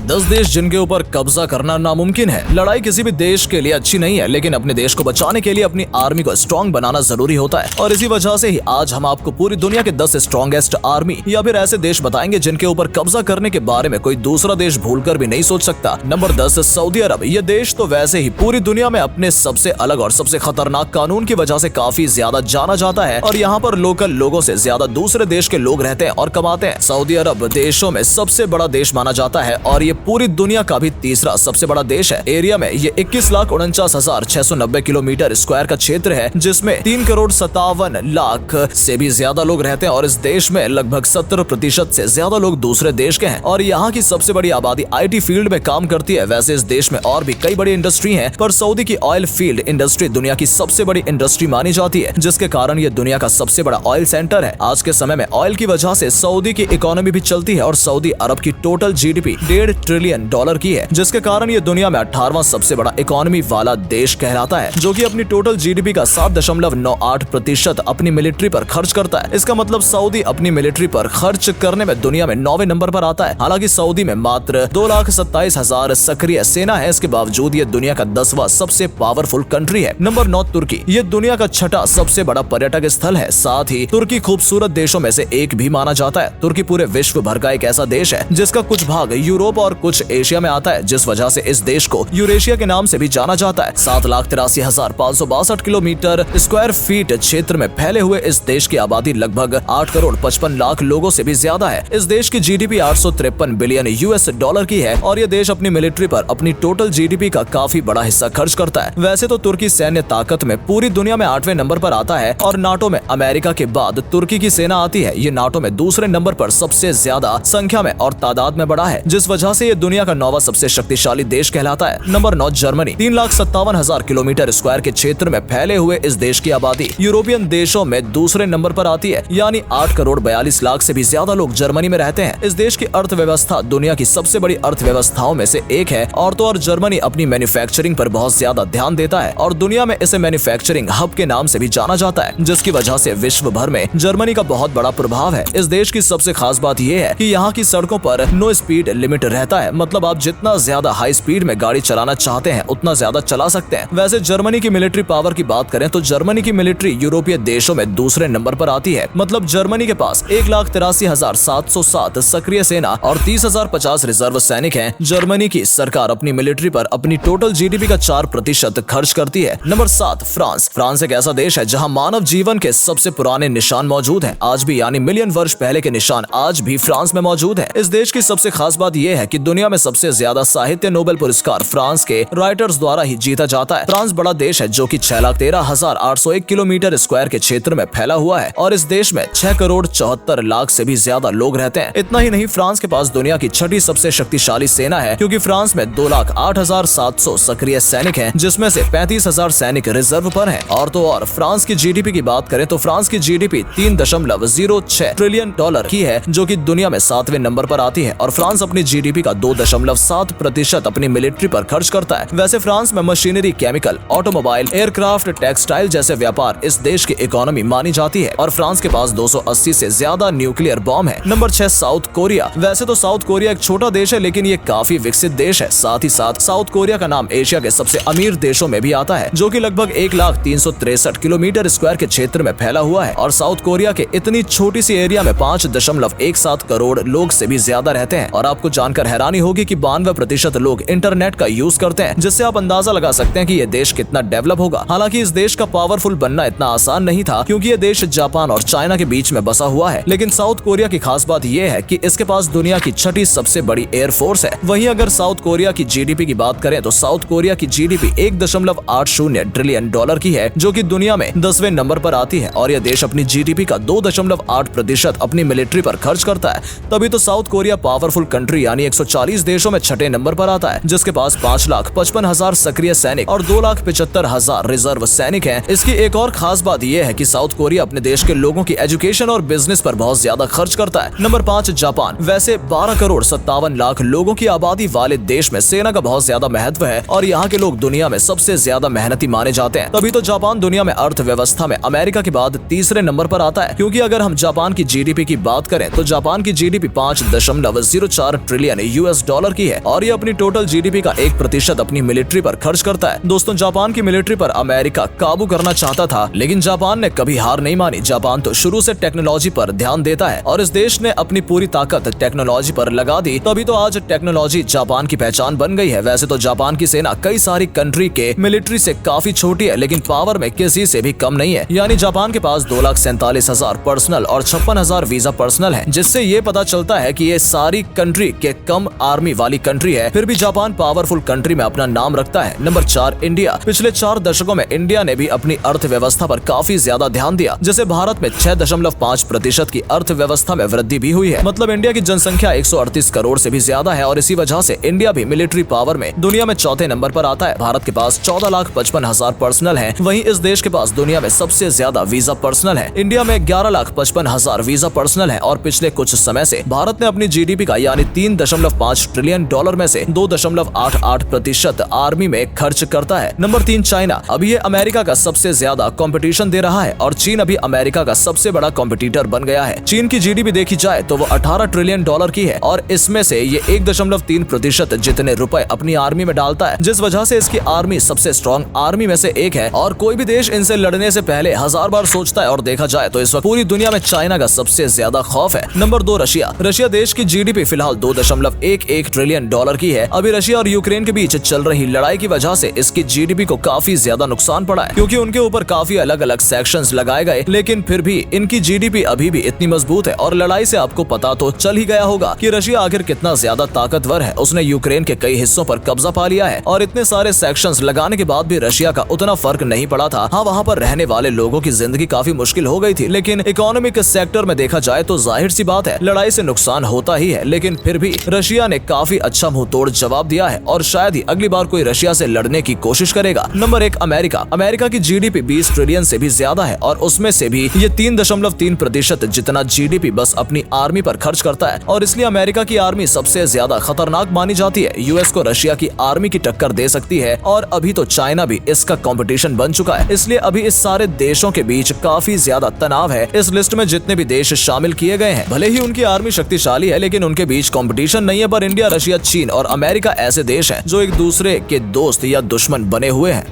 10 देश जिनके ऊपर कब्जा करना नामुमकिन है। लड़ाई किसी भी देश के लिए अच्छी नहीं है, लेकिन अपने देश को बचाने के लिए अपनी आर्मी को स्ट्रॉन्ग बनाना जरूरी होता है। और इसी वजह से ही आज हम आपको पूरी दुनिया के 10 स्ट्रॉन्गेस्ट आर्मी या फिर ऐसे देश बताएंगे जिनके ऊपर कब्जा करने के बारे में कोई दूसरा देश भूलकर भी नहीं सोच सकता। नंबर 10, सऊदी अरब। ये देश तो वैसे ही पूरी दुनिया में अपने सबसे अलग और सबसे खतरनाक कानून की वजह से काफी ज्यादा जाना जाता है और यहाँ पर लोकल लोगों से ज्यादा दूसरे देश के लोग रहते हैं और कमाते हैं। सऊदी अरब देशों में सबसे बड़ा देश माना जाता है और ये पूरी दुनिया का भी तीसरा सबसे बड़ा देश है। एरिया में ये 21,49,690 किलोमीटर स्क्वायर का क्षेत्र है, जिसमें 3,57,00,000 से भी ज्यादा लोग रहते हैं और इस देश में लगभग 70% से ज्यादा लोग दूसरे देश के हैं और यहाँ की सबसे बड़ी आबादी IT फील्ड में काम करती है। वैसे इस देश में और भी कई बड़ी इंडस्ट्री हैं, पर सऊदी की ऑयल फील्ड इंडस्ट्री दुनिया की सबसे बड़ी इंडस्ट्री मानी जाती है, जिसके कारण ये दुनिया का सबसे बड़ा ऑयल सेंटर है। आज के समय में ऑयल की वजह से सऊदी की इकोनॉमी भी चलती है और सऊदी अरब की टोटल GDP $1.5 ट्रिलियन की है, जिसके कारण ये दुनिया में 18वां सबसे बड़ा इकोनॉमी वाला देश कहलाता है, जो कि अपनी टोटल GDP का 7.98% अपनी मिलिट्री पर खर्च करता है। इसका मतलब सऊदी अपनी मिलिट्री पर खर्च करने में दुनिया में 9वें नंबर पर आता है। हालांकि सऊदी में मात्र 2,27,000 सक्रिय सेना है, इसके बावजूद ये दुनिया का 10वां सबसे पावरफुल कंट्री है। नंबर 9, तुर्की। ये दुनिया का 6ठा सबसे बड़ा पर्यटक स्थल है। साथ ही तुर्की खूबसूरत देशों में से एक भी माना जाता है। तुर्की पूरे विश्व भर का एक ऐसा देश है जिसका कुछ भाग यूरोप और कुछ एशिया में आता है, जिस वजह से इस देश को यूरेशिया के नाम से भी जाना जाता है। 7,83,562 किलोमीटर स्क्वायर फीट क्षेत्र में फैले हुए इस देश की आबादी लगभग 8,55,00,000 लोगों से भी ज्यादा है। इस देश की GDP $853 बिलियन की है और ये देश अपनी मिलिट्री पर अपनी टोटल GDP का काफी बड़ा हिस्सा खर्च करता है। वैसे तो तुर्की सैन्य ताकत में पूरी दुनिया में 8वें नंबर पर आता है और नाटो में अमेरिका के बाद तुर्की की सेना आती है। ये नाटो में दूसरे नंबर पर सबसे ज्यादा संख्या में और तादाद में बड़ा है, जिस वजह से ये दुनिया का 9वां सबसे शक्तिशाली देश कहलाता है। Number 9, Germany. 3,57,000 किलोमीटर स्क्वायर के क्षेत्र में फैले हुए इस देश की आबादी यूरोपियन देशों में दूसरे नंबर पर आती है, यानी 8,42,00,000 से भी ज्यादा लोग जर्मनी में रहते हैं। इस देश की अर्थव्यवस्था दुनिया की सबसे बड़ी अर्थव्यवस्थाओं में से एक है और जर्मनी अपनी मैन्युफैक्चरिंग पर बहुत ज्यादा ध्यान देता है और दुनिया में इसे मैन्युफैक्चरिंग हब के नाम से भी जाना जाता है, जिसकी वजह से विश्व भर में जर्मनी का बहुत बड़ा प्रभाव है। इस देश की सबसे खास बात यह है कि यहाँ की सड़कों पर नो स्पीड लिमिट रहता है, मतलब आप जितना ज्यादा हाई स्पीड में गाड़ी चलाना चाहते हैं उतना ज्यादा चला सकते हैं। वैसे जर्मनी की मिलिट्री पावर की बात करें तो जर्मनी की मिलिट्री यूरोपीय देशों में दूसरे नंबर पर आती है, मतलब जर्मनी के पास 1,83,707 सक्रिय सेना और 30,050 रिजर्व सैनिक हैं। जर्मनी की सरकार अपनी मिलिट्री पर अपनी टोटल GDP का 4% खर्च करती है। Number 7, France. फ्रांस एक ऐसा देश है जहां मानव जीवन के सबसे पुराने निशान मौजूद हैं। आज भी, यानी मिलियन वर्ष पहले के निशान आज भी फ्रांस में मौजूद है। इस देश की सबसे खास बात यह है कि दुनिया में सबसे ज्यादा साहित्य नोबेल पुरस्कार फ्रांस के राइटर्स द्वारा ही जीता जाता है। फ्रांस बड़ा देश है जो कि 6,13,801 किलोमीटर स्क्वायर के क्षेत्र में फैला हुआ है और इस देश में 6,74,00,000 से भी ज्यादा लोग रहते हैं। इतना ही नहीं, फ्रांस के पास दुनिया की 6ठी सबसे शक्तिशाली सेना है, क्योंकि फ्रांस में 2,08,700 सक्रिय सैनिक हैं, जिसमें से 35,000 सैनिक रिजर्व पर हैं। और तो और फ्रांस की GDP की बात करें तो फ्रांस की GDP $3.06 ट्रिलियन की है, जो कि दुनिया में 7वें नंबर पर आती है और फ्रांस अपनी GDP का 2.7% अपनी मिलिट्री पर खर्च करता है। वैसे फ्रांस में machinery, chemical, automobile, aircraft, textile जैसे व्यापार इस देश की इकोनॉमी मानी जाती है और फ्रांस के पास 280 से ज्यादा न्यूक्लियर बॉम्ब है। Number 6, south Korea. वैसे तो साउथ कोरिया एक छोटा देश है, लेकिन ये काफी विकसित देश है। साथ ही साथ साउथ कोरिया का नाम एशिया के सबसे अमीर देशों में भी आता है, जो कि लगभग 1,03,63 किलोमीटर स्क्वायर के क्षेत्र में फैला हुआ है और साउथ कोरिया के इतनी छोटी सी एरिया में 5.17 करोड़ लोग से भी ज्यादा रहते हैं। और आपको जानकर हैरानी होगी कि 92% लोग इंटरनेट का यूज करते हैं, जिससे आप अंदाजा लगा सकते हैं कि ये देश कितना डेवलप होगा। हालांकि इस देश का पावरफुल बनना इतना आसान नहीं था, क्योंकि ये देश जापान और चाइना के बीच में बसा हुआ है। लेकिन साउथ कोरिया की खास बात यह है कि इसके पास दुनिया की 6ठी सबसे बड़ी एयरफोर्स है। वहीं अगर साउथ कोरिया की GDP की बात करें तो साउथ कोरिया की GDP $1.80 ट्रिलियन की है, जो कि दुनिया में 10वें नंबर पर आती है और यह देश अपनी GDP का 2.8% अपनी मिलिट्री पर खर्च करता है। तभी तो साउथ कोरिया पावरफुल कंट्री यानी 140 देशों में 6ठे नंबर पर आता है, जिसके पास 5,55,000 सक्रिय सैनिक और 2,75,000 रिजर्व सैनिक हैं। इसकी एक और खास बात यह है कि साउथ कोरिया अपने देश के लोगों की एजुकेशन और बिजनेस पर बहुत ज्यादा खर्च करता है। Number 5, Japan. वैसे 12,57,00,000 लोगों की आबादी वाले देश में सेना का बहुत ज्यादा महत्व है और यहाँ के लोग दुनिया में सबसे ज्यादा मेहनती माने जाते हैं। तभी तो जापान दुनिया में अर्थव्यवस्था में अमेरिका के बाद तीसरे नंबर पर आता है, क्योंकि अगर हम जापान की GDP की बात करें तो जापान की GDP $5.04 ट्रिलियन $1 की है और ये अपनी टोटल GDP का 1% अपनी मिलिट्री पर खर्च करता है। दोस्तों, जापान की मिलिट्री पर अमेरिका काबू करना चाहता था, लेकिन जापान ने कभी हार नहीं मानी। जापान तो शुरू से टेक्नोलॉजी पर ध्यान देता है और इस देश ने अपनी पूरी ताकत टेक्नोलॉजी पर लगा दी, तभी तो आज टेक्नोलॉजी जापान की पहचान बन गई है। वैसे तो जापान की सेना कई सारी कंट्री के मिलिट्री से काफी छोटी है, लेकिन पावर में किसी से भी कम नहीं है। यानी जापान के पास 2,47,000 पर्सनल और 56,000 वीजा पर्सनल है, जिससे ये पता चलता है कि ये सारी कंट्री के कम आर्मी वाली कंट्री है, फिर भी जापान पावरफुल कंट्री में अपना नाम रखता है। Number 4, India. पिछले 4 दशकों में इंडिया ने भी अपनी अर्थव्यवस्था पर काफी ज्यादा ध्यान दिया। जैसे भारत में 6.5% की अर्थव्यवस्था में वृद्धि भी हुई है। मतलब इंडिया की जनसंख्या 138 करोड़ से भी ज्यादा है और इसी वजह से इंडिया भी मिलिट्री पावर में दुनिया में चौथे नंबर पर आता है। भारत के पास 14,55,000 पर्सनल है, वहीं इस देश के पास दुनिया में सबसे ज्यादा वीजा पर्सनल है। इंडिया में 11,55,000 वीजा पर्सनल है और पिछले कुछ समय से भारत ने अपनी GDP का यानी $3.5 ट्रिलियन में से 2.88% आर्मी में खर्च करता है। Number 3, China. अभी ये अमेरिका का सबसे ज्यादा कंपटीशन दे रहा है और चीन अभी अमेरिका का सबसे बड़ा कॉम्पिटिटर बन गया है। चीन की GDP देखी जाए तो वो $18 ट्रिलियन की है और इसमें से ये 1.3% जितने रुपए अपनी आर्मी में डालता है, जिस वजह से इसकी आर्मी सबसे स्ट्रॉन्ग आर्मी में से एक है और कोई भी देश इनसे लड़ने से पहले 1000 बार सोचता है। और देखा जाए तो इस वक्त पूरी दुनिया में चाइना का सबसे ज्यादा खौफ है। Number 2, Russia. रशिया देश की GDP फिलहाल $2.11 ट्रिलियन की है। अभी रशिया और यूक्रेन के बीच चल रही लड़ाई की वजह से इसकी GDP को काफी ज्यादा नुकसान पड़ा है, क्योंकि उनके ऊपर काफी अलग अलग सेक्शंस लगाए गए, लेकिन फिर भी इनकी GDP अभी भी इतनी मजबूत है। और लड़ाई से आपको पता तो चल ही गया होगा कि रशिया आखिर कितना ज्यादा ताकतवर है। उसने यूक्रेन के कई हिस्सों पर कब्जा पा लिया है और इतने सारे सेक्शंस लगाने के बाद भी रशिया का उतना फर्क नहीं पड़ा था। हाँ, वहाँ पर रहने वाले लोगों की जिंदगी काफी मुश्किल हो गई थी, लेकिन इकोनॉमिक सेक्टर में देखा जाए तो जाहिर सी बात है लड़ाई से नुकसान होता ही है, लेकिन फिर भी रशिया ने काफी अच्छा मुंह तोड़ जवाब दिया है और शायद ही अगली बार कोई रशिया से लड़ने की कोशिश करेगा। Number 1, America. अमेरिका की GDP 20 ट्रिलियन से भी ज्यादा है और उसमें से भी ये 3.3% जितना GDP बस अपनी आर्मी पर खर्च करता है और इसलिए अमेरिका की आर्मी सबसे ज्यादा खतरनाक मानी जाती है। US को रशिया की आर्मी की टक्कर दे सकती है और अभी तो चाइना भी इसका कंपटीशन बन चुका है, इसलिए अभी इस सारे देशों के बीच काफी ज्यादा तनाव है। इस लिस्ट में जितने भी देश शामिल किए गए हैं, भले ही उनकी आर्मी शक्तिशाली है, लेकिन उनके बीच कंपटीशन नहीं है। पर इंडिया, रशिया, चीन और अमेरिका ऐसे देश हैं जो एक दूसरे के दोस्त या दुश्मन बने हुए हैं।